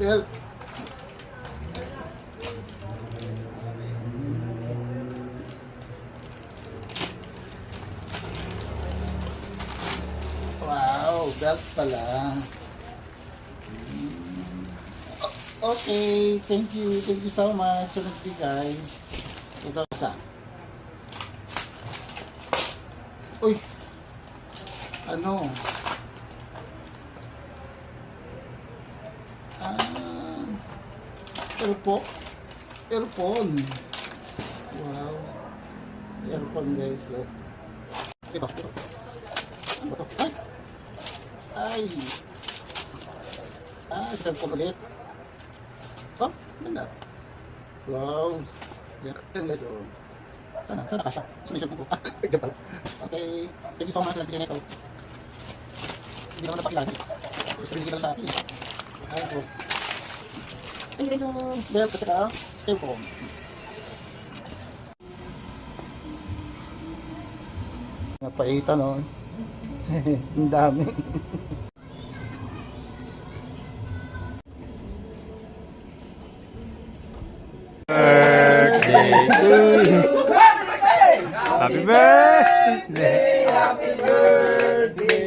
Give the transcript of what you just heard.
belt. Wow, belt pala. Okay, thank you so much sa nagbigay. Ito isa. Uy, ano? Earphone. Wow. Earphone guys. So. Ito. Ano to? Ay. Cellphone ulit. Oh, ganda. Wow. Yan guys. Oh. Sana kasha. Sumisip ko. Diyan pala. Okay. Thank you so much sa nagbigay nito. Hindi naman napakilala. Gusto rin lang sa akin. Ay, po. Thank you. Belt at saka cellphone. Napaitan no. Ang dami. Birthday to you. Happy birthday. Happy birthday.